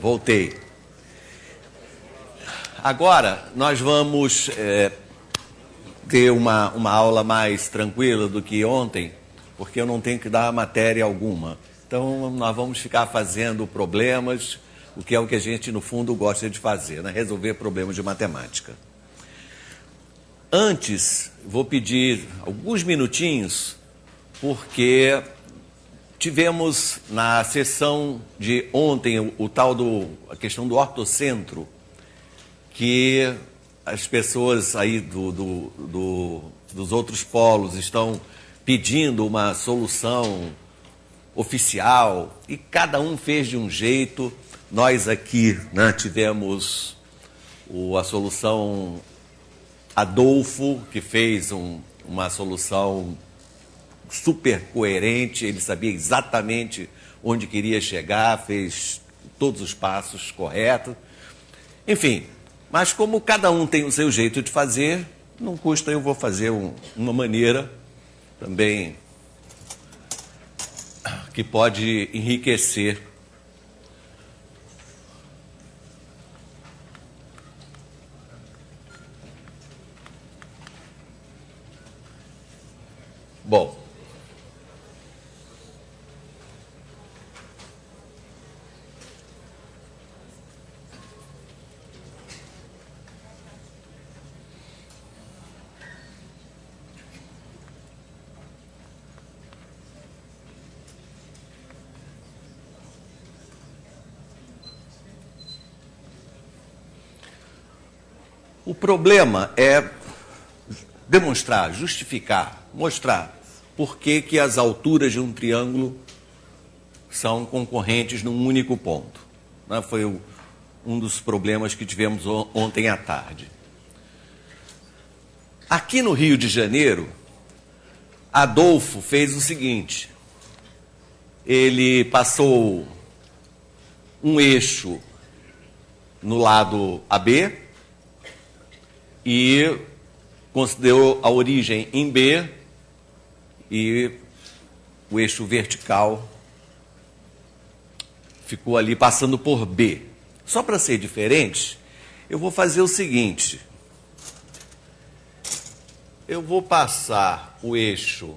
Voltei. Agora, nós vamos ter uma aula mais tranquila do que ontem, porque eu não tenho que dar matéria alguma. Então, nós vamos ficar fazendo problemas, o que é o que a gente, no fundo, gosta de fazer, né? Resolver problemas de matemática. Antes, vou pedir alguns minutinhos, porque tivemos na sessão de ontem a questão do ortocentro, que as pessoas aí dos outros polos estão pedindo uma solução oficial e cada um fez de um jeito. Nós aqui, né, tivemos a solução Adolfo, que fez uma solução super coerente, ele sabia exatamente onde queria chegar, fez todos os passos corretos. Enfim, mas como cada um tem o seu jeito de fazer, não custa, eu vou fazer uma maneira também que pode enriquecer. Bom, o problema é demonstrar, justificar, mostrar por que as alturas de um triângulo são concorrentes num único ponto. Né? Foi um dos problemas que tivemos ontem à tarde. Aqui no Rio de Janeiro, Adolfo fez o seguinte: ele passou um eixo no lado AB e considerou a origem em B e o eixo vertical ficou ali passando por B. Só para ser diferente, eu vou fazer o seguinte: eu vou passar o eixo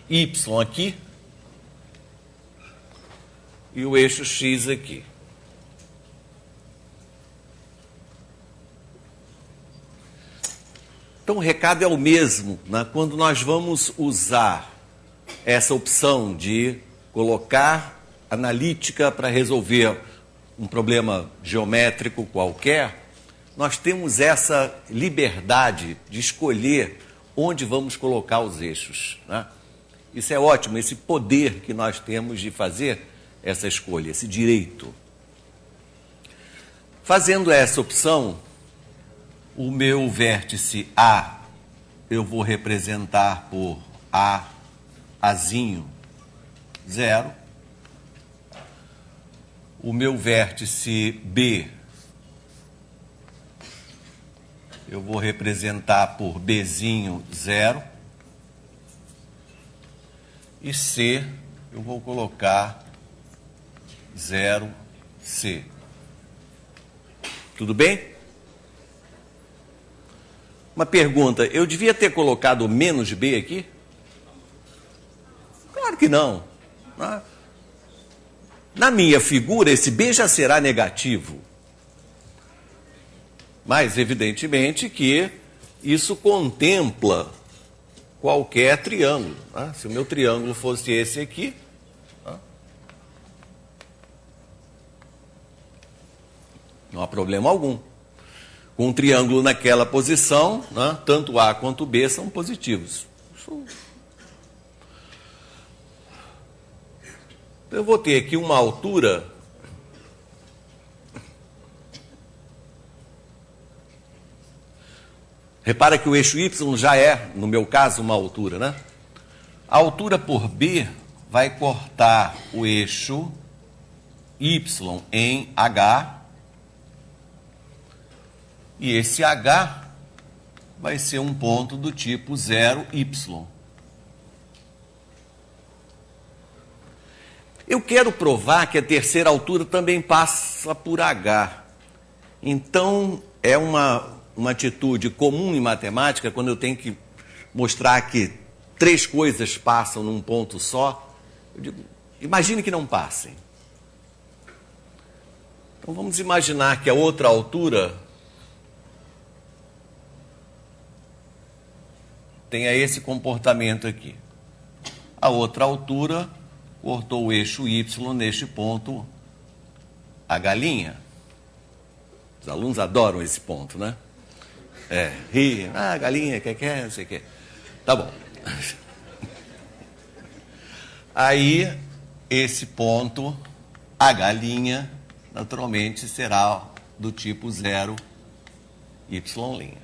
Y aqui e o eixo X aqui. Então, o recado é o mesmo, né? Quando nós vamos usar essa opção de colocar analítica para resolver um problema geométrico qualquer, nós temos essa liberdade de escolher onde vamos colocar os eixos, né? Isso é ótimo, esse poder que nós temos de fazer essa escolha, esse direito. Fazendo essa opção, o meu vértice A eu vou representar por Azinho 0. O meu vértice B eu vou representar por Bzinho 0. E C eu vou colocar 0C. Tudo bem? Uma pergunta, eu devia ter colocado menos B aqui? Claro que não. Na minha figura, esse B já será negativo. Mas, evidentemente, que isso contempla qualquer triângulo. Né? Se o meu triângulo fosse esse aqui, não há problema algum. Com um triângulo naquela posição, né, tanto A quanto B são positivos. Eu vou ter aqui uma altura Repara que o eixo Y já é, no meu caso, uma altura, né? A altura por B vai cortar o eixo Y em H. E esse H vai ser um ponto do tipo 0Y. Eu quero provar que a terceira altura também passa por H. Então, é uma atitude comum em matemática, quando eu tenho que mostrar que três coisas passam num ponto só. Eu digo, imagine que não passem. Então, vamos imaginar que a outra altura tenha esse comportamento aqui. A outra altura cortou o eixo Y neste ponto H'. Os alunos adoram esse ponto, né? Ri, galinha, quer, não sei o quê. Tá bom. Aí, esse ponto H', naturalmente, será do tipo 0, Y'.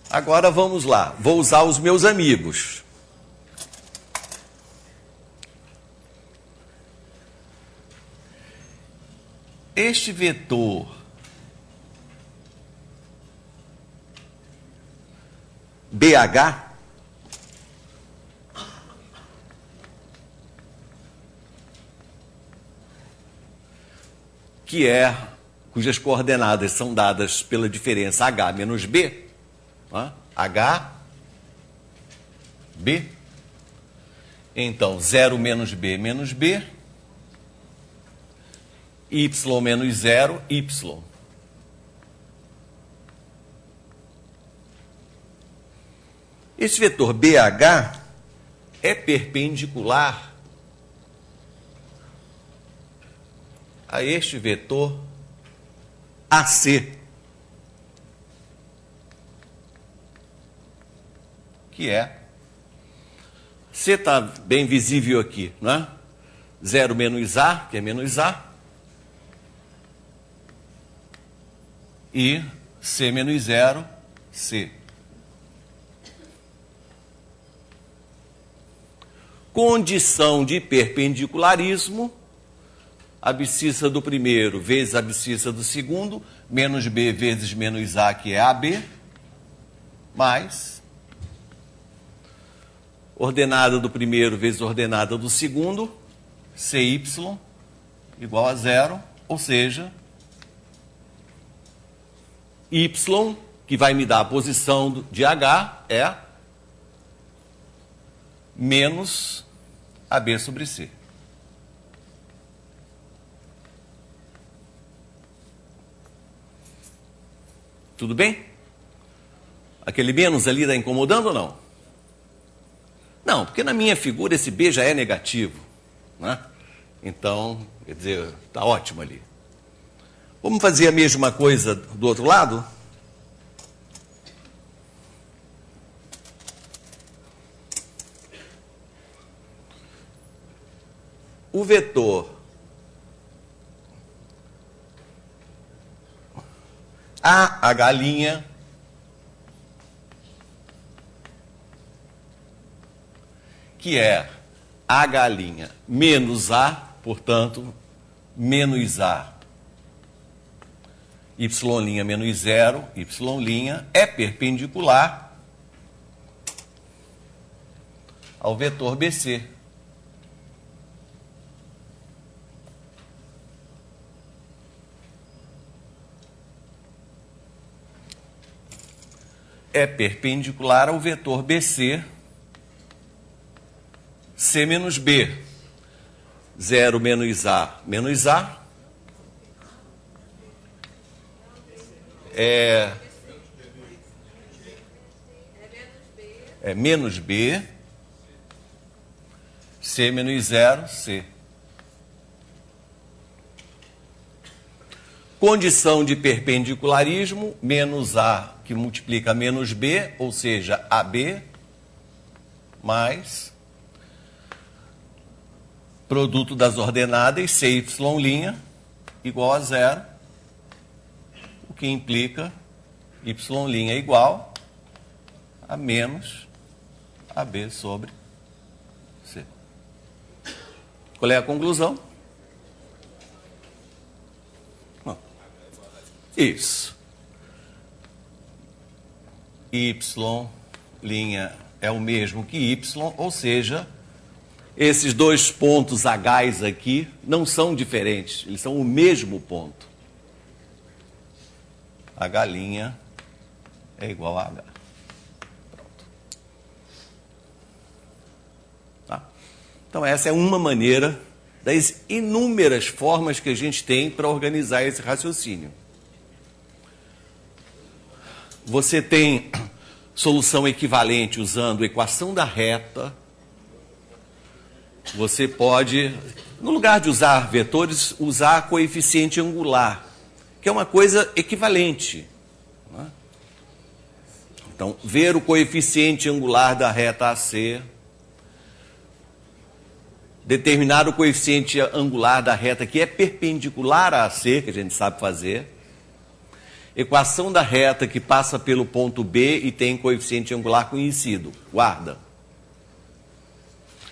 Agora vamos lá, vou usar os meus amigos. Este vetor BH cujas coordenadas são dadas pela diferença H menos B, H, B. Então, 0 menos B, Y menos 0, Y. Esse vetor BH é perpendicular a este vetor AC, que é, C está bem visível aqui, não é? 0 menos A, que é menos A, e C menos 0, C. Condição de perpendicularismo, abscissa do primeiro vezes abscissa do segundo, menos B vezes menos A, que é AB, mais ordenada do primeiro vezes ordenada do segundo, CY, igual a 0, ou seja, Y, que vai me dar a posição de H, é menos AB sobre C. Tudo bem? Aquele menos ali está incomodando ou não? Não, porque na minha figura esse B já é negativo, né? Então, quer dizer, está ótimo ali. Vamos fazer a mesma coisa do outro lado? O vetor AH', que é H' menos A, portanto, menos A, Y' menos 0, Y', é perpendicular ao vetor BC. É perpendicular ao vetor BC, C menos B, 0 menos A, é menos B, C menos 0, C. Condição de perpendicularismo, menos A que multiplica menos B, ou seja, AB, mais produto das ordenadas CY' igual a 0, o que implica Y' igual a menos AB sobre C. Qual é a conclusão? Isso. Y' é o mesmo que y, ou seja, esses dois pontos H's aqui não são diferentes, eles são o mesmo ponto. H' é igual a H. Pronto. Tá? Então essa é uma maneira das inúmeras formas que a gente tem para organizar esse raciocínio. Você tem solução equivalente usando equação da reta. Você pode, no lugar de usar vetores, usar coeficiente angular, que é uma coisa equivalente. Né? Então, ver o coeficiente angular da reta AC, determinar o coeficiente angular da reta que é perpendicular a AC, que a gente sabe fazer, equação da reta que passa pelo ponto B e tem coeficiente angular conhecido, guarda.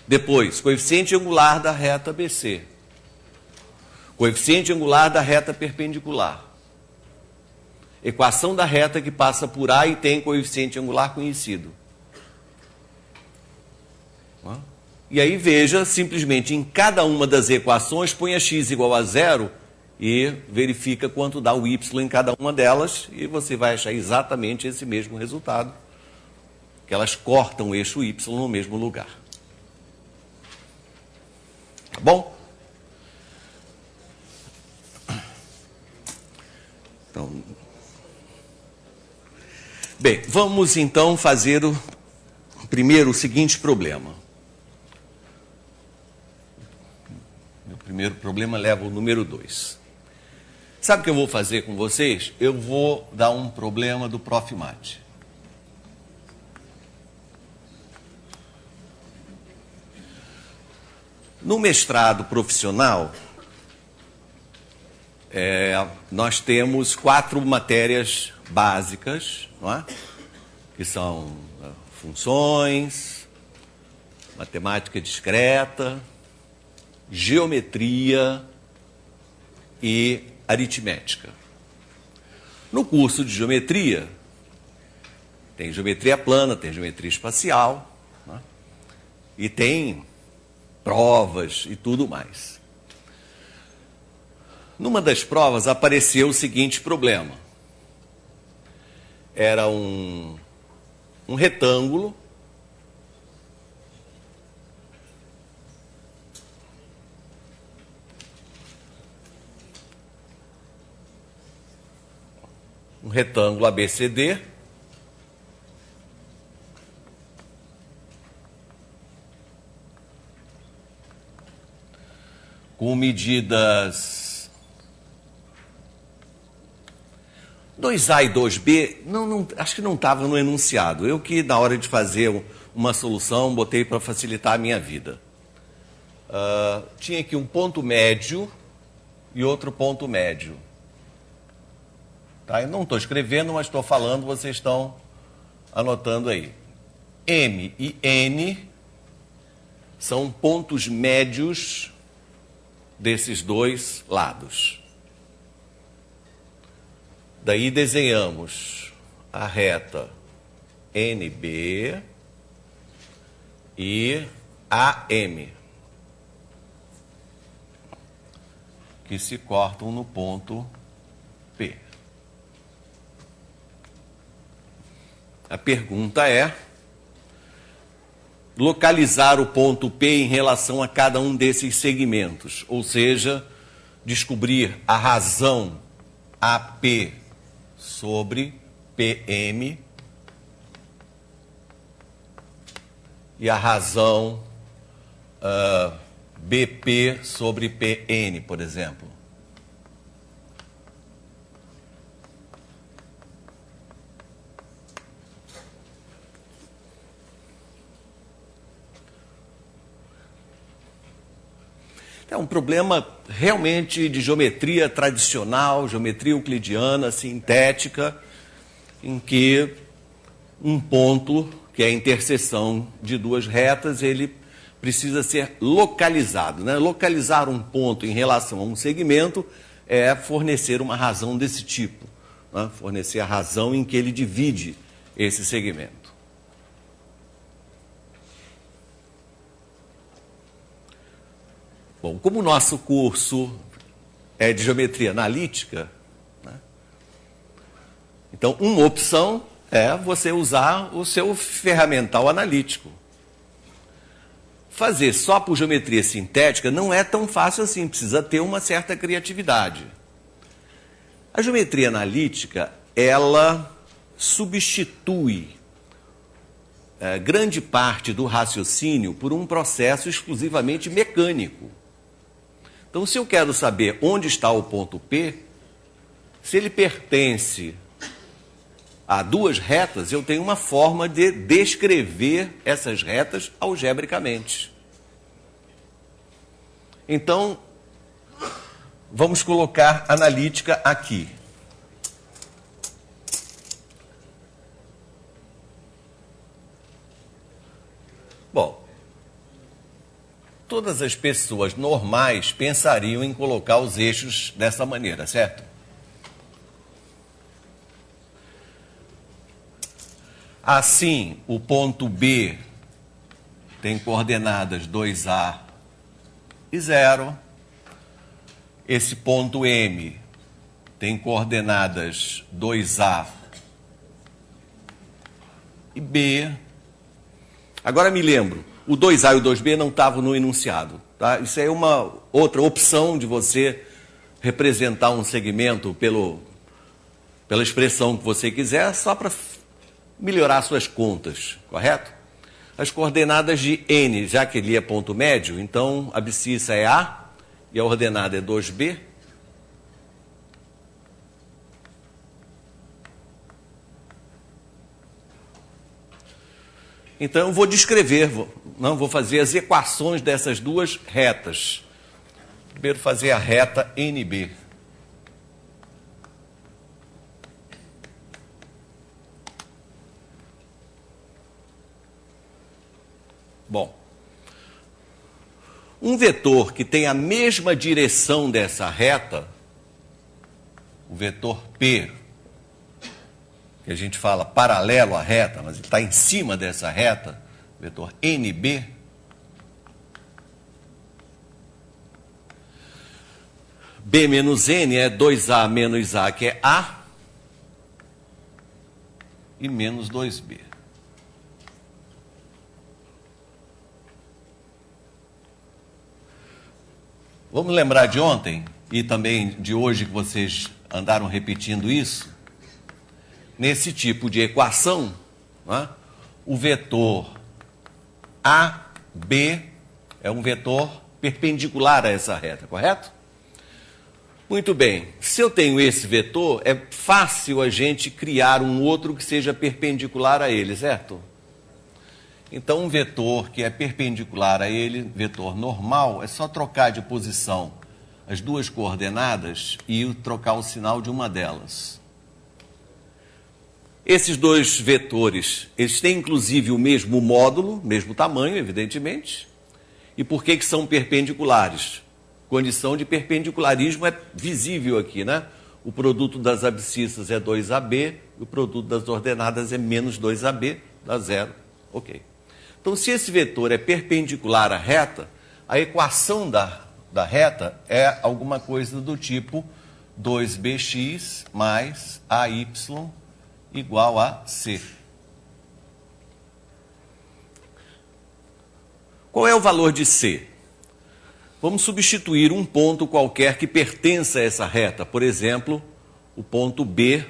Depois, coeficiente angular da reta BC. Coeficiente angular da reta perpendicular. Equação da reta que passa por A e tem coeficiente angular conhecido. E aí veja, simplesmente em cada uma das equações, ponha x igual a 0 e verifica quanto dá o y em cada uma delas e você vai achar exatamente esse mesmo resultado, que elas cortam o eixo y no mesmo lugar. Tá bom? Então, bem, vamos então fazer primeiro o seguinte problema. O primeiro problema leva o número 2. Sabe o que eu vou fazer com vocês? Eu vou dar um problema do Prof. Mate. No mestrado profissional, nós temos 4 matérias básicas, não é? Que são funções, matemática discreta, geometria e aritmética. No curso de geometria, tem geometria plana, tem geometria espacial, não é? E tem provas e tudo mais. Numa das provas apareceu o seguinte problema. Era um retângulo ABCD com medidas 2A e 2B, acho que não estava no enunciado. Eu que, na hora de fazer uma solução, botei para facilitar a minha vida. Tinha aqui um ponto médio e outro ponto médio. Tá? Eu não estou escrevendo, mas estou falando, vocês estão anotando aí. M e N são pontos médios desses dois lados. Daí desenhamos a reta NB e AM, que se cortam no ponto P. A pergunta é localizar o ponto P em relação a cada um desses segmentos, ou seja, descobrir a razão AP sobre PM e a razão BP sobre PN, por exemplo. É um problema realmente de geometria tradicional, geometria euclidiana, sintética, em que um ponto, que é a interseção de duas retas, ele precisa ser localizado, né? Localizar um ponto em relação a um segmento é fornecer uma razão desse tipo, né? Fornecer a razão em que ele divide esse segmento. Bom, como o nosso curso é de geometria analítica, né? Então uma opção é você usar o seu ferramental analítico. Fazer só por geometria sintética não é tão fácil assim, precisa ter uma certa criatividade. A geometria analítica, ela substitui grande parte do raciocínio por um processo exclusivamente mecânico. Então, se eu quero saber onde está o ponto P, se ele pertence a duas retas, eu tenho uma forma de descrever essas retas algebricamente. Então, vamos colocar analítica aqui. Bom, todas as pessoas normais pensariam em colocar os eixos dessa maneira, certo? Assim, o ponto B tem coordenadas 2A e 0. Esse ponto M tem coordenadas 2A e B. Agora me lembro, o 2A e o 2B não estavam no enunciado. Tá? Isso é uma outra opção de você representar um segmento pela expressão que você quiser, só para melhorar suas contas, correto? As coordenadas de N, já que ele é ponto médio, então a abscissa é A e a ordenada é 2B. Então eu vou descrever, vou fazer as equações dessas duas retas. Primeiro fazer a reta NB. Bom, um vetor que tem a mesma direção dessa reta, o vetor P, que a gente fala paralelo à reta, mas está em cima dessa reta, vetor NB, B menos N é 2A menos A, que é A, e menos 2B. Vamos lembrar de ontem e também de hoje que vocês andaram repetindo isso? Nesse tipo de equação, né, o vetor AB é um vetor perpendicular a essa reta, correto? Muito bem, se eu tenho esse vetor, é fácil a gente criar um outro que seja perpendicular a ele, certo? Então, um vetor que é perpendicular a ele, vetor normal, é só trocar de posição as duas coordenadas e trocar o sinal de uma delas. Esses dois vetores, eles têm inclusive o mesmo módulo, mesmo tamanho, evidentemente. E por que são perpendiculares? Condição de perpendicularismo é visível aqui, né? O produto das abscissas é 2AB, e o produto das ordenadas é menos 2AB, dá 0. Ok. Então, se esse vetor é perpendicular à reta, a equação da reta é alguma coisa do tipo 2bx mais AY igual a C. Qual é o valor de C? Vamos substituir um ponto qualquer que pertença a essa reta. Por exemplo, o ponto B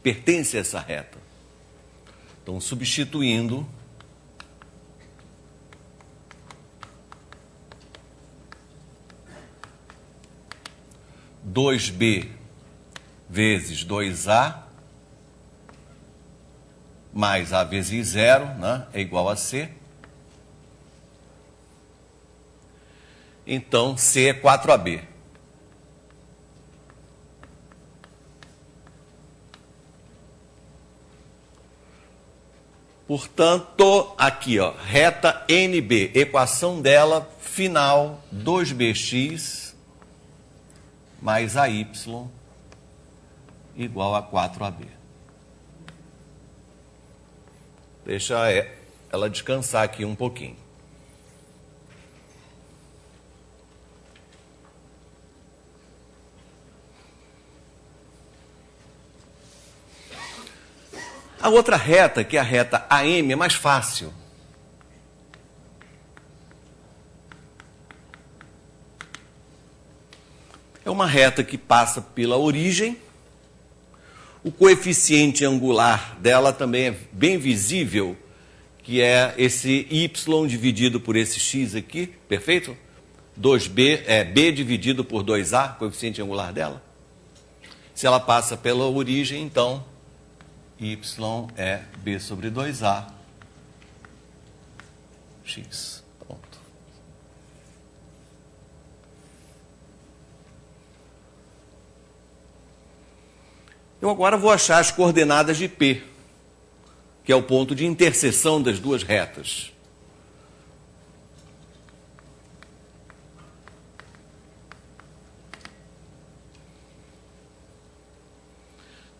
pertence a essa reta. Então, substituindo, dois B vezes 2A mais A vezes 0, né, é igual a C. Então, C é 4AB. Portanto, aqui, ó, reta NB, equação dela, final, 2bx mais AY igual a 4AB. Deixa ela descansar aqui um pouquinho. A outra reta, que é a reta AM, é mais fácil. É uma reta que passa pela origem. O coeficiente angular dela também é bem visível, que é esse y dividido por esse x aqui, perfeito? 2b é b dividido por 2a, coeficiente angular dela. Se ela passa pela origem, então y é b sobre 2a x. Pronto. Eu agora vou achar as coordenadas de P, que é o ponto de interseção das duas retas.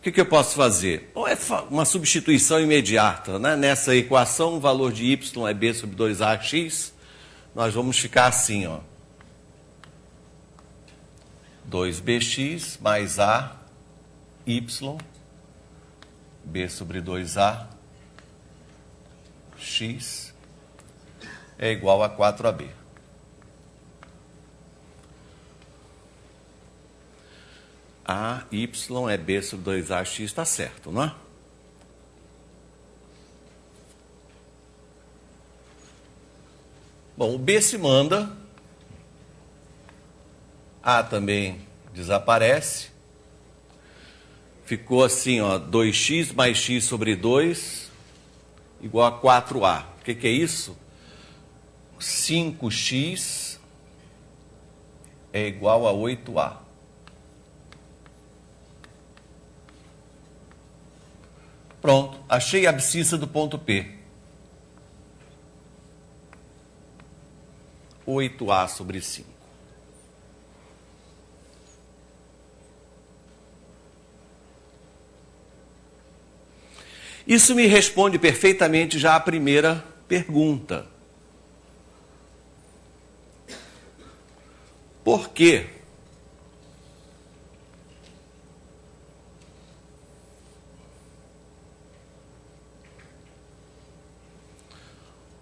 O que eu posso fazer? Ou é uma substituição imediata, né? Nessa equação, o valor de y é b sobre 2ax. Nós vamos ficar assim, ó. 2bx mais a y, b sobre 2a, x, é igual a 4ab. A, y é b sobre 2ax, está certo, não é? Bom, o b se manda, a também desaparece. Ficou assim, ó, 2x mais x sobre 2 igual a 4a. O que é isso? 5x é igual a 8a. Pronto, achei a abscissa do ponto P. 8a sobre 5. Isso me responde perfeitamente já a primeira pergunta. Por quê?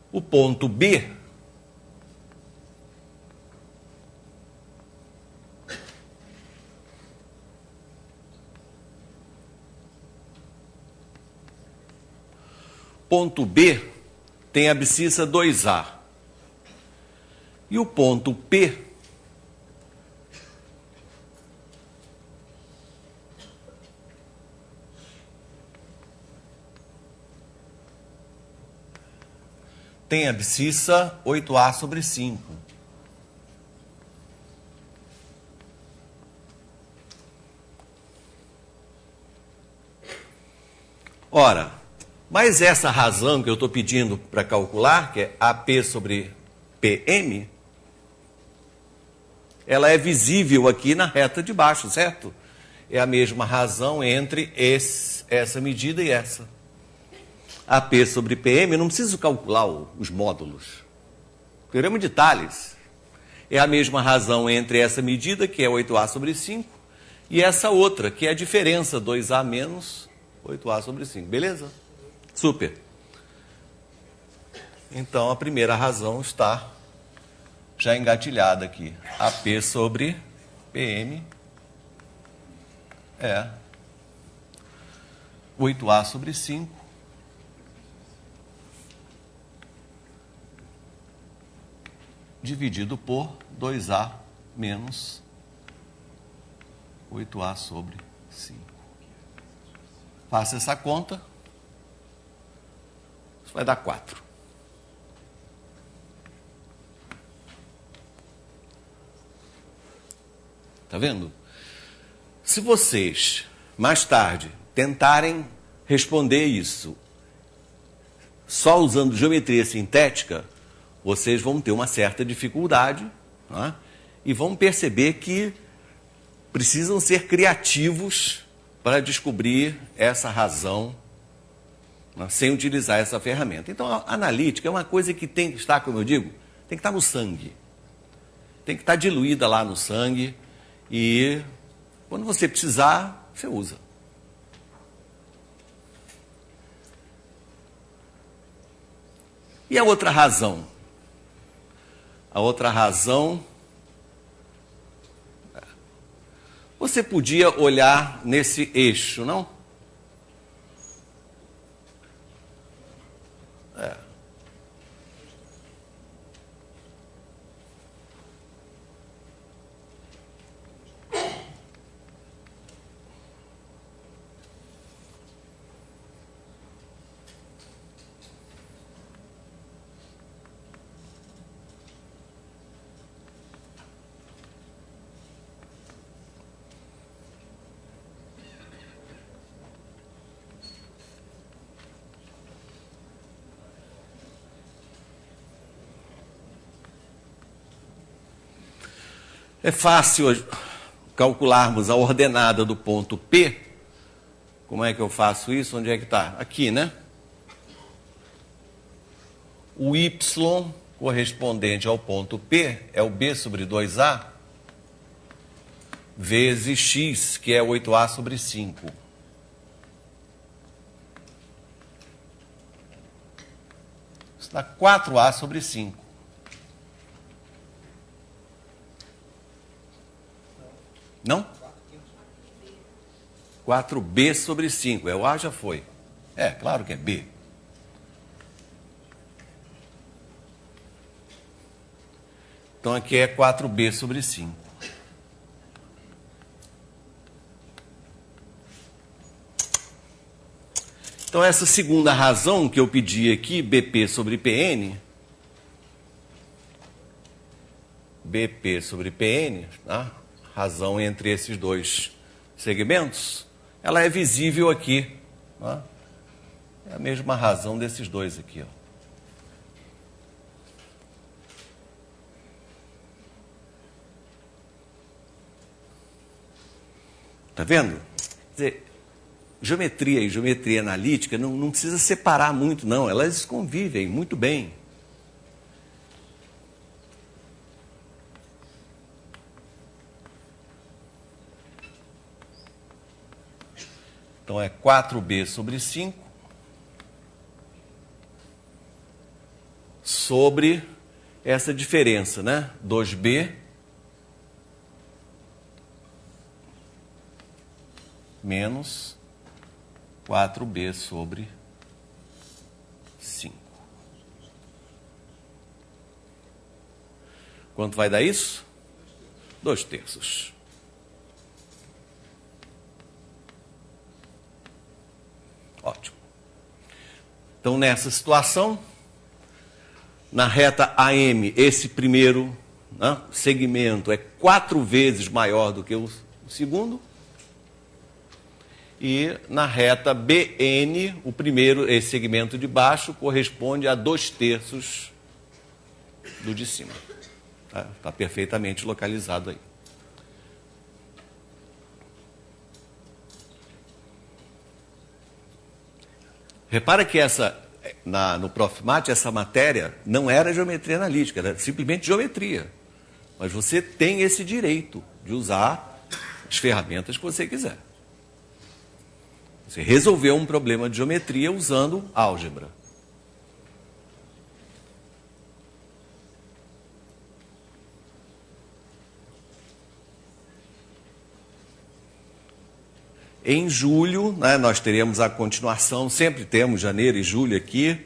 O ponto B tem abscissa 2A. E o ponto P tem abscissa 8A sobre 5. Ora, mas essa razão que eu estou pedindo para calcular, que é AP sobre PM, ela é visível aqui na reta de baixo, certo? É a mesma razão entre essa medida e essa. AP sobre PM, eu não preciso calcular os módulos. Teorema de Thales. É a mesma razão entre essa medida, que é 8A sobre 5, e essa outra, que é a diferença, 2A menos 8A sobre 5. Beleza? Super. Então, a primeira razão está já engatilhada aqui. AP sobre PM é 8A sobre 5 dividido por 2A menos 8A sobre 5. Faça essa conta. Isso vai dar 4. Tá vendo? Se vocês, mais tarde, tentarem responder isso só usando geometria sintética, vocês vão ter uma certa dificuldade, né? E vão perceber que precisam ser criativos para descobrir essa razão, né, sem utilizar essa ferramenta. Então, a analítica é uma coisa que tem que estar, como eu digo, tem que estar no sangue. Tem que estar diluída lá no sangue e, quando você precisar, você usa. E a outra razão? A outra razão, você podia olhar nesse eixo, não? É fácil calcularmos a ordenada do ponto P. Como é que eu faço isso? Onde é que está? Aqui, né? O y correspondente ao ponto P é o b sobre 2a vezes x, que é 8a sobre 5. Isso dá 4a sobre 5. Não? 4b sobre 5. O A já foi. É, claro que é B. Então aqui é 4b sobre 5. Então essa segunda razão que eu pedi aqui, BP sobre PN, BP sobre PN, tá? Razão entre esses dois segmentos, ela é visível aqui. Tá? É a mesma razão desses dois aqui. Ó. Tá vendo? Quer dizer, geometria e geometria analítica não precisa separar muito, não. Elas convivem muito bem. Então, é 4b sobre 5 sobre essa diferença, né? 2b menos 4b sobre 5. Quanto vai dar isso? 2/3. Ótimo. Então, nessa situação, na reta AM, esse primeiro, né, segmento é 4 vezes maior do que o segundo. E na reta BN, o primeiro, esse segmento de baixo, corresponde a 2/3 do de cima. Está perfeitamente localizado aí. Repara que no Profmat, essa matéria não era geometria analítica, era simplesmente geometria. Mas você tem esse direito de usar as ferramentas que você quiser. Você resolveu um problema de geometria usando álgebra. Em julho, né, nós teremos a continuação, sempre temos janeiro e julho aqui,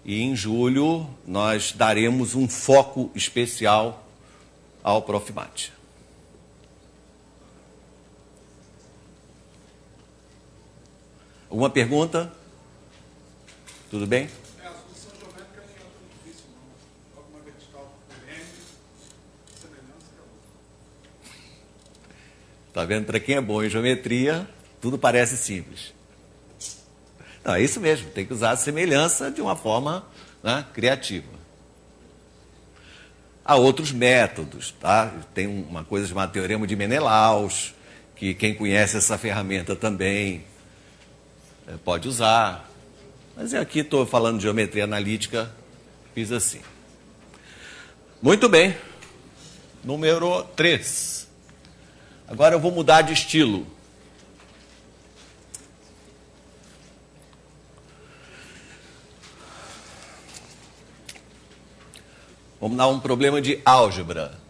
e em julho nós daremos um foco especial ao Profmat. Alguma pergunta? Tudo bem? A solução geométrica nem é tão difícil, não. Alguma vertical N, semelhança e outra. Está vendo? Para quem é bom em geometria, tudo parece simples. Não, é isso mesmo, tem que usar a semelhança de uma forma, né, criativa. Há outros métodos, tá? Tem uma coisa chamada teorema de Menelaus, que quem conhece essa ferramenta também pode usar. Mas eu aqui estou falando de geometria analítica, fiz assim. Muito bem. Número 3. Agora eu vou mudar de estilo. Vamos dar um problema de álgebra.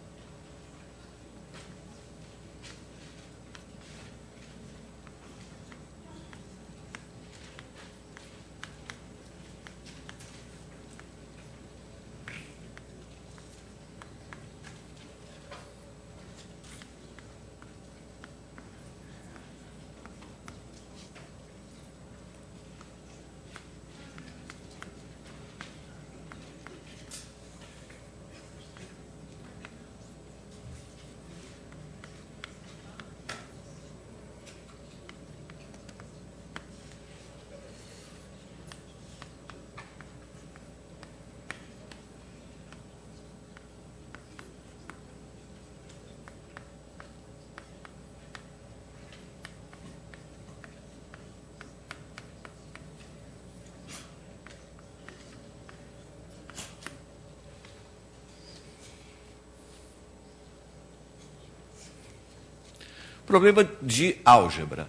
Problema de álgebra.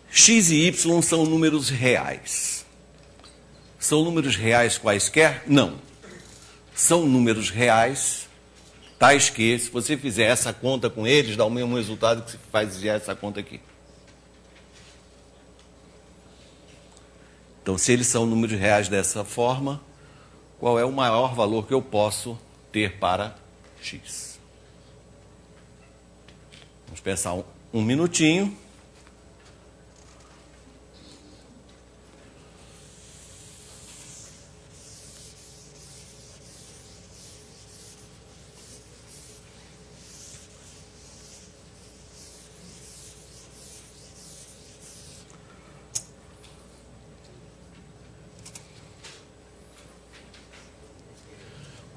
X e Y são números reais. São números reais quaisquer? Não. São números reais tais que, se você fizer essa conta com eles, dá o mesmo resultado que se faz essa conta aqui. Então, se eles são números reais dessa forma, qual é o maior valor que eu posso ter para X? Vamos pensar um minutinho.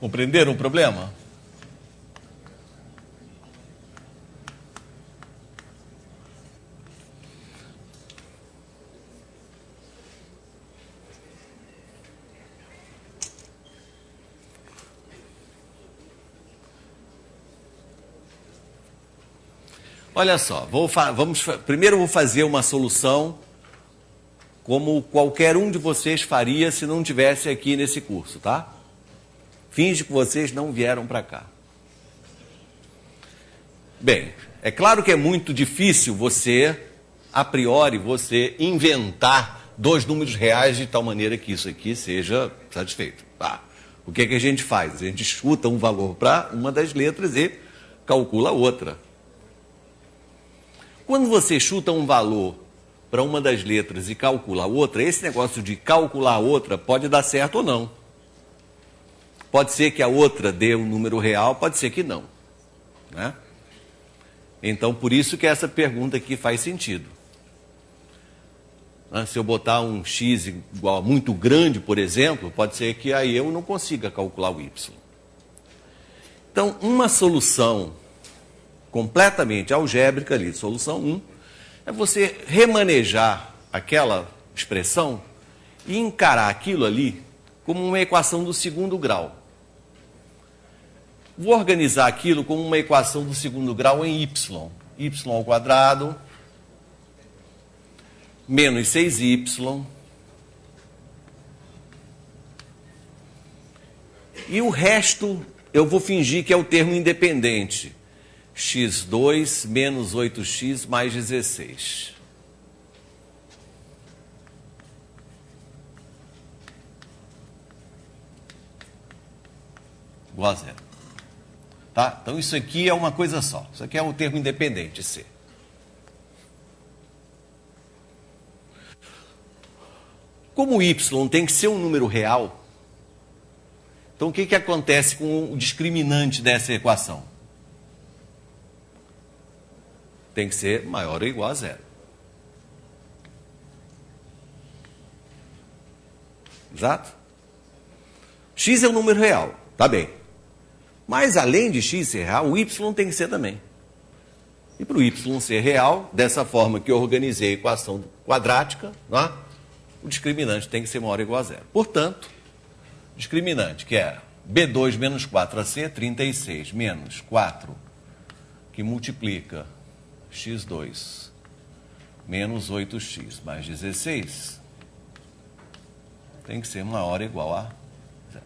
Compreenderam o problema? Olha só, primeiro eu vou fazer uma solução como qualquer um de vocês faria se não tivesse aqui nesse curso, tá? Finge que vocês não vieram para cá. Bem, é claro que é muito difícil você, a priori, você inventar dois números reais de tal maneira que isso aqui seja satisfeito. Tá? O que é que a gente faz? A gente chuta um valor para uma das letras e calcula a outra. Quando você chuta um valor para uma das letras e calcula a outra, esse negócio de calcular a outra pode dar certo ou não. Pode ser que a outra dê um número real, pode ser que não. Né? Então, por isso que essa pergunta aqui faz sentido. Se eu botar um x igual a muito grande, por exemplo, pode ser que aí eu não consiga calcular o y. Então, uma solução completamente algébrica ali, solução 1, é você remanejar aquela expressão e encarar aquilo ali como uma equação do segundo grau. Vou organizar aquilo como uma equação do segundo grau em y. Y ao quadrado menos 6y. E o resto eu vou fingir que é o termo independente. x2 menos 8x mais 16. Igual a zero. Tá? Então isso aqui é uma coisa só. Isso aqui é o termo independente, C. Como o y tem que ser um número real, então o que acontece com o discriminante dessa equação? Tem que ser maior ou igual a zero. Exato? X é um número real, tá bem. Mas além de x ser real, o y tem que ser também. E para o y ser real, dessa forma que eu organizei a equação quadrática, né, o discriminante tem que ser maior ou igual a zero. Portanto, discriminante, que é B2 menos 4AC, 36, menos 4, que multiplica x2 menos 8x mais 16, tem que ser maior ou igual a zero.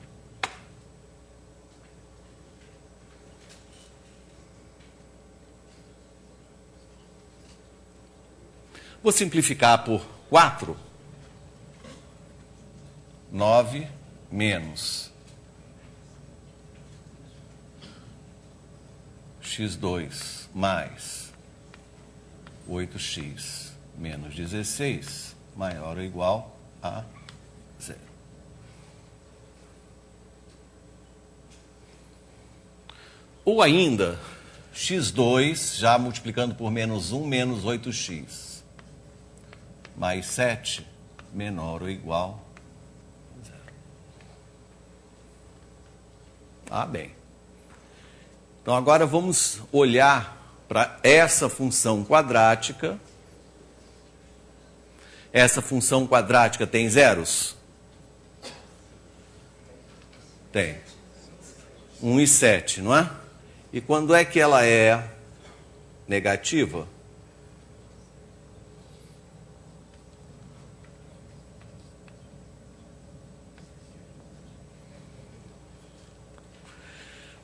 Vou simplificar por 4. 9 menos x2 mais 8x menos 16 maior ou igual a 0. Ou ainda, x2, já multiplicando por menos 1, menos 8x, mais 7, menor ou igual a 0. Ah, bem. Então, agora vamos olhar para essa função quadrática. Essa função quadrática tem zeros? Tem. 1 e 7, não é? E quando é que ela é negativa?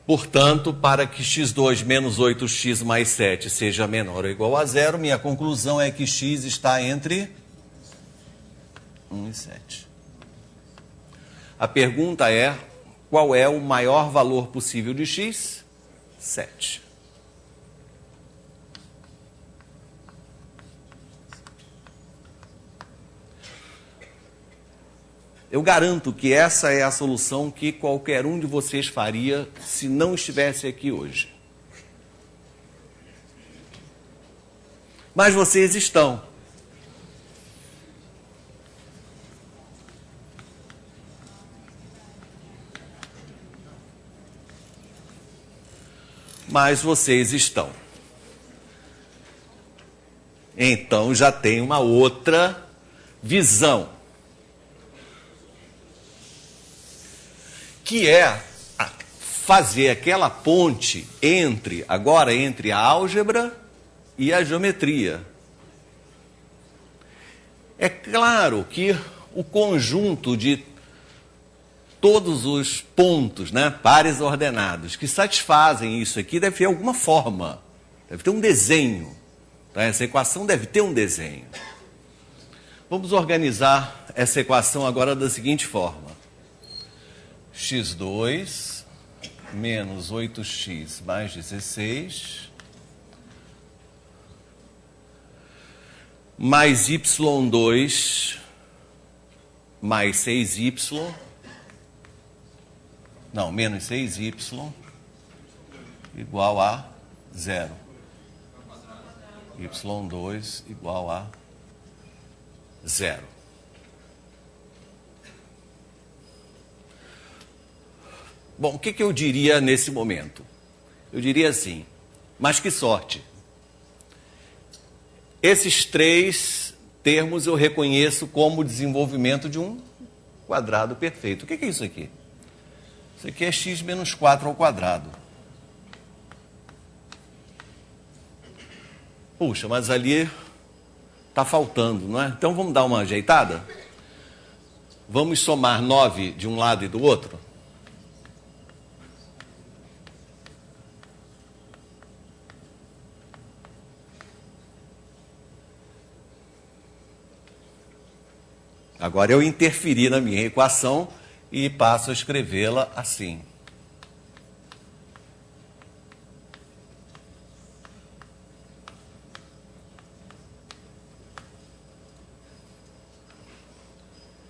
Portanto, para que x2 menos 8x mais 7 seja menor ou igual a 0, minha conclusão é que x está entre 1 e 7. A pergunta é, qual é o maior valor possível de x? 7. Eu garanto que essa é a solução que qualquer um de vocês faria se não estivesse aqui hoje. Mas vocês estão. Mas vocês estão. Então já tem uma outra visão, que é fazer aquela ponte entre a álgebra e a geometria. É claro que o conjunto de todos os pontos, né, pares ordenados, que satisfazem isso aqui, deve ter alguma forma, deve ter um desenho. Tá? Essa equação deve ter um desenho. Vamos organizar essa equação agora da seguinte forma. x2 menos 8x mais 16 mais y2 mais 6y, não, menos 6y igual a 0. y2 igual a 0. Bom, o que eu diria nesse momento? Eu diria assim, mas que sorte. Esses 3 termos eu reconheço como desenvolvimento de um quadrado perfeito. O que é isso aqui? Isso aqui é x menos 4 ao quadrado. Puxa, mas ali está faltando, não é? Então vamos dar uma ajeitada? Vamos somar 9 de um lado e do outro? Agora eu interferi na minha equação e passo a escrevê-la assim.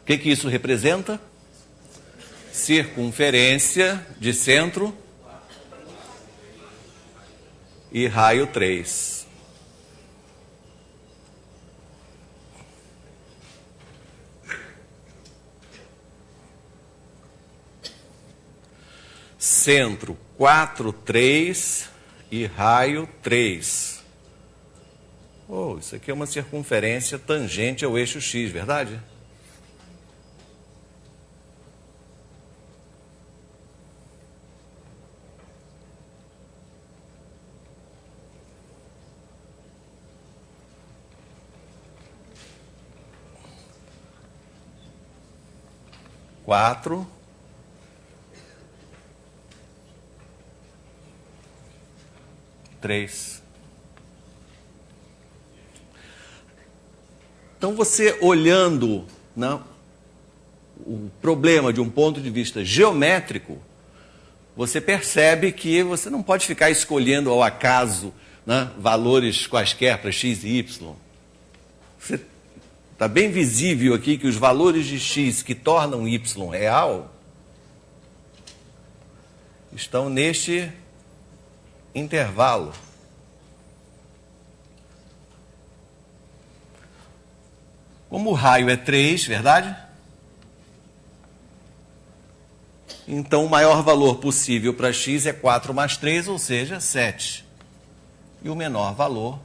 O que isso representa? Circunferência de centro e raio 3. Centro 4, 3 e raio 3. Oh, isso aqui é uma circunferência tangente ao eixo X, verdade? Quatro. 3. Então, você olhando, né, o problema de um ponto de vista geométrico, você percebe que você não pode ficar escolhendo ao acaso, né, valores quaisquer para x e y. Está bem visível aqui que os valores de x que tornam y real estão neste intervalo. Como o raio é 3, verdade? Então, o maior valor possível para x é 4 mais 3, ou seja, 7. E o menor valor,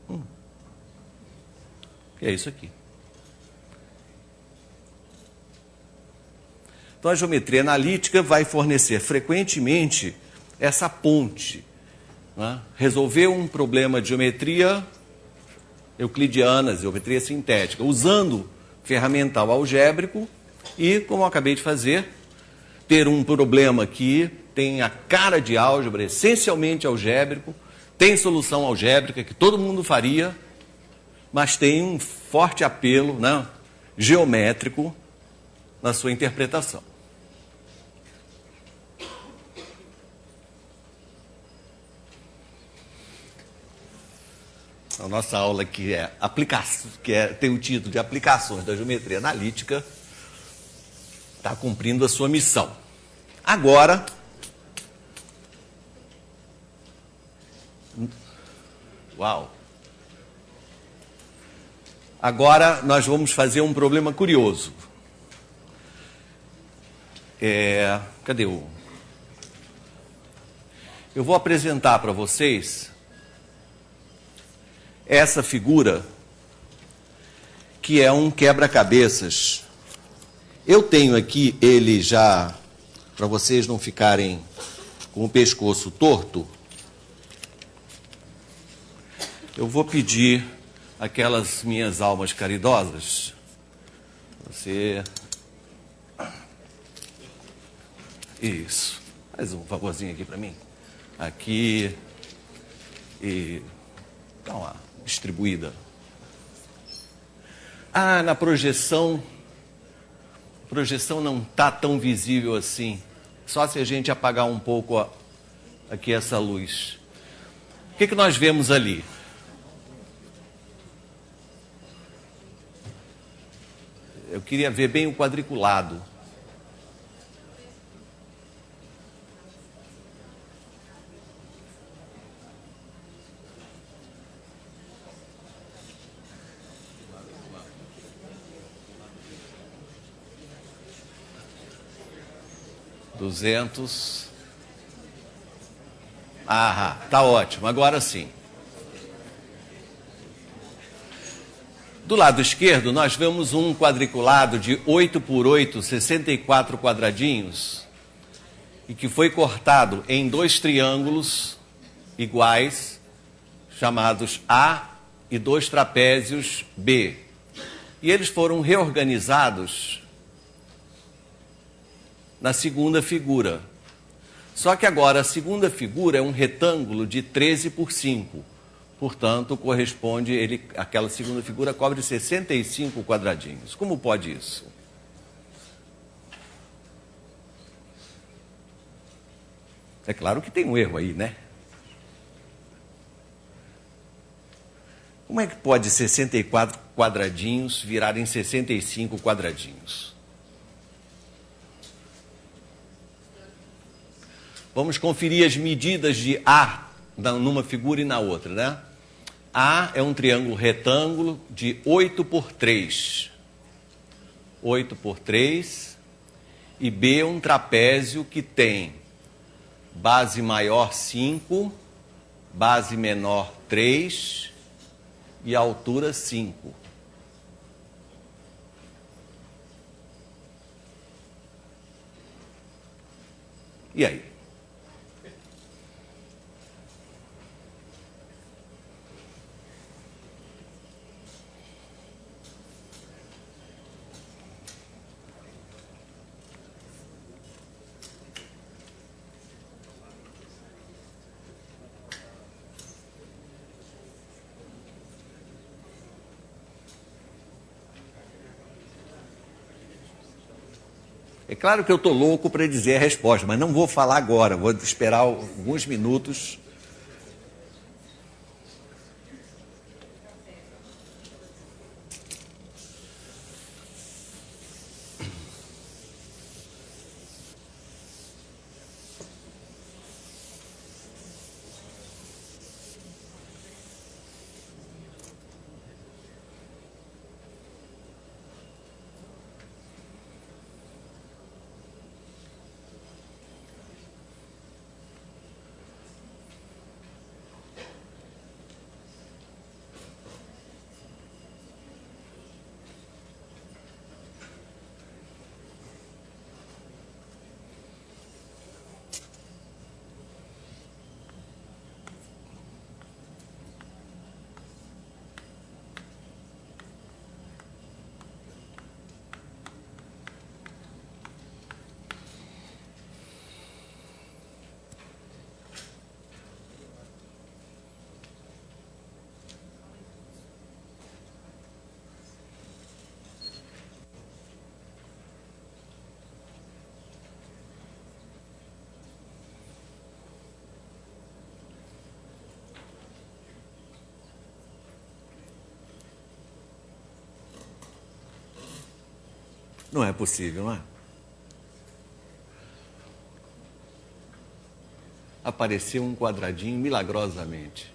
1. Que é isso aqui. Então, a geometria analítica vai fornecer frequentemente essa ponte, né? Resolver um problema de geometria euclidiana, geometria sintética, usando ferramental algébrico e, como eu acabei de fazer, ter um problema que tem a cara de álgebra, essencialmente algébrico, tem solução algébrica que todo mundo faria, mas tem um forte apelo, né, geométrico na sua interpretação. A nossa aula tem o título de Aplicações da Geometria Analítica, está cumprindo a sua missão. Agora, agora nós vamos fazer um problema curioso. Cadê o... Eu vou apresentar para vocês essa figura, que é um quebra-cabeças. Eu tenho aqui ele já, para vocês não ficarem com o pescoço torto, eu vou pedir aquelas minhas almas caridosas, você... Isso. Faz um favorzinho aqui para mim. Aqui. E... Dá uma distribuída. Ah, na projeção... A projeção não está tão visível assim. Só se a gente apagar um pouco aqui essa luz. O que nós vemos ali? Eu queria ver bem o quadriculado. Ah, tá ótimo. Agora sim. Do lado esquerdo, nós vemos um quadriculado de 8 por 8, 64 quadradinhos, e que foi cortado em 2 triângulos iguais, chamados A, e 2 trapézios B. E eles foram reorganizados na segunda figura. Só que agora a segunda figura é um retângulo de 13 por 5. Portanto, corresponde, aquela segunda figura cobre 65 quadradinhos. Como pode isso? É claro que tem um erro aí, né? Como é que pode 64 quadradinhos virarem 65 quadradinhos? Vamos conferir as medidas de A numa figura e na outra, né? A é um triângulo retângulo de 8 por 3. 8 por 3. E B é um trapézio que tem base maior 5, base menor 3 e altura 5. E aí? É claro que eu estou louco para dizer a resposta, mas não vou falar agora, vou esperar alguns minutos. Não é possível, não é? Apareceu um quadradinho milagrosamente.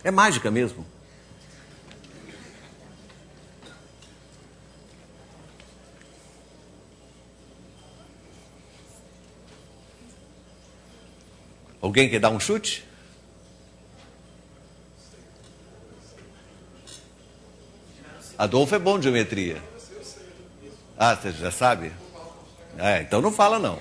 É mágica mesmo. Alguém quer dar um chute? Adolfo é bom de geometria. Ah, você já sabe? Então não fala não.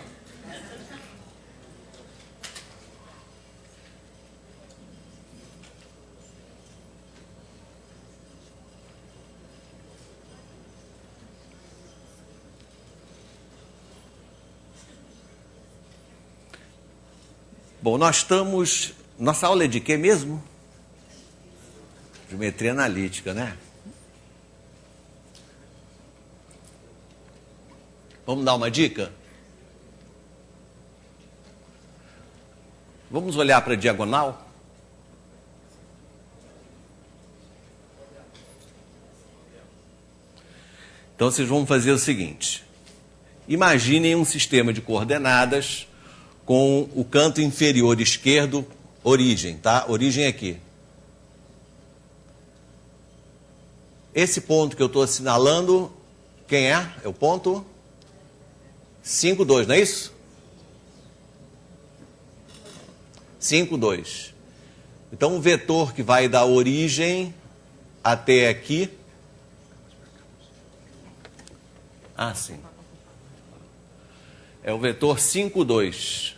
Bom, nós estamos... Nossa aula é de quê mesmo? Geometria analítica, né? Vamos dar uma dica? Vamos olhar para a diagonal? Então vocês vão fazer o seguinte. Imaginem um sistema de coordenadas com o canto inferior esquerdo, origem, tá? Origem aqui. Esse ponto que eu estou assinalando, quem é? É o ponto 5, 2, não é isso? 5, 2. Então, o vetor que vai da origem até aqui... Ah, sim. É o vetor 5, 2.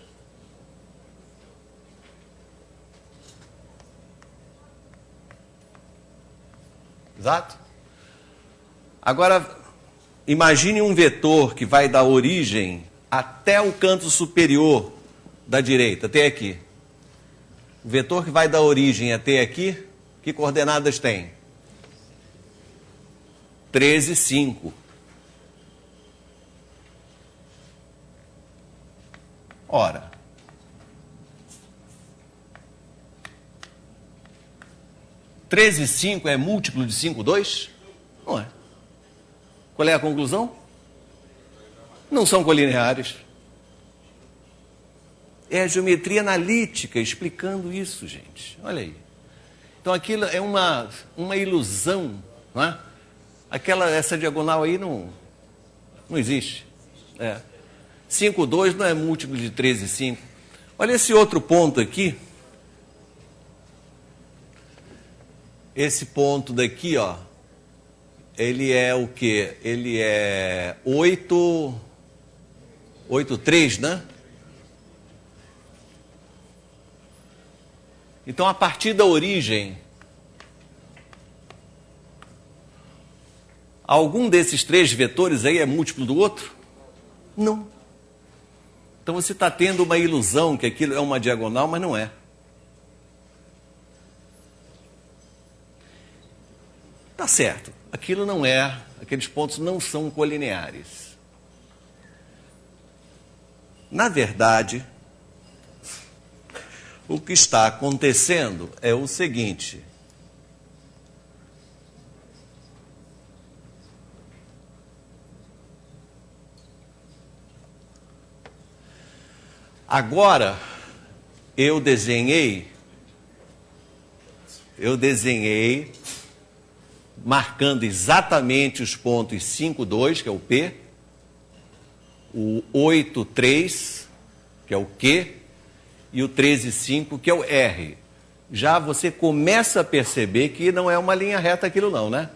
Exato? Agora... Imagine um vetor que vai da origem até o canto superior da direita, até aqui. O vetor que vai da origem até aqui, que coordenadas tem? 13, 5. Ora, (13, 5) é múltiplo de 5, 2? Não é. Qual é a conclusão? Não são colineares. É a geometria analítica explicando isso, gente. Olha aí. Então aquilo é uma ilusão, não é? Essa diagonal aí não existe. 5, 2 não é múltiplo de 13, 5. Olha esse outro ponto aqui. Esse ponto daqui, ó. Ele é o quê? Ele é 8, 3, né? Então, a partir da origem, algum desses três vetores aí é múltiplo do outro? Não. Então, você está tendo uma ilusão que aquilo é uma diagonal, mas não é. Tá certo. Aquilo não é aqueles pontos não são colineares. Na verdade, o que está acontecendo é o seguinte: agora eu desenhei marcando exatamente os pontos 5, 2, que é o P, o 8, 3, que é o Q, e o 13, 5, que é o R. Já você começa a perceber que não é uma linha reta aquilo não, né?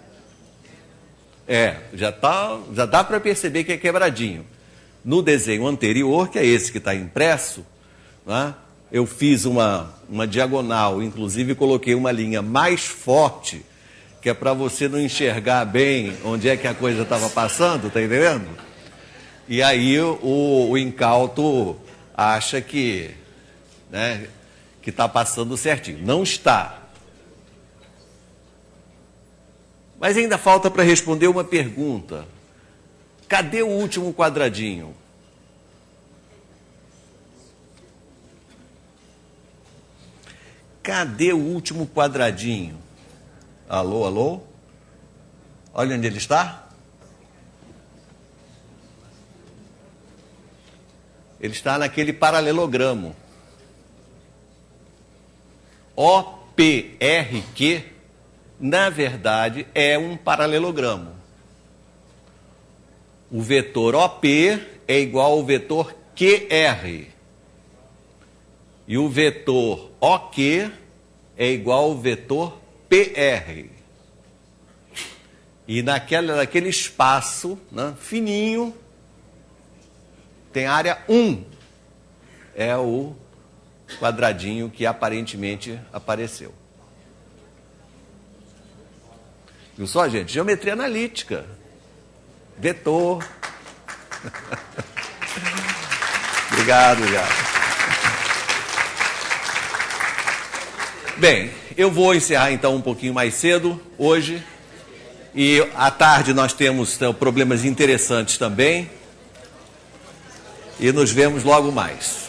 Já dá para perceber que é quebradinho. No desenho anterior, que é esse que está impresso, né, eu fiz uma diagonal, inclusive coloquei uma linha mais forte, que é para você não enxergar bem onde é que a coisa estava passando, tá entendendo? E aí o incauto acha que está passando certinho. Não está. Mas ainda falta para responder uma pergunta. Cadê o último quadradinho? Cadê o último quadradinho? Alô, alô? Olha onde ele está. Ele está naquele paralelogramo. OPRQ, na verdade, é um paralelogramo. O vetor OP é igual ao vetor QR. E o vetor OQ é igual ao vetor PR. E naquele espaço, né, fininho, tem área 1. É o quadradinho que aparentemente apareceu. Viu só, gente? Geometria analítica. Vetor. Obrigado. Bem, eu vou encerrar então um pouquinho mais cedo hoje. E à tarde nós temos problemas interessantes também. E nos vemos logo mais.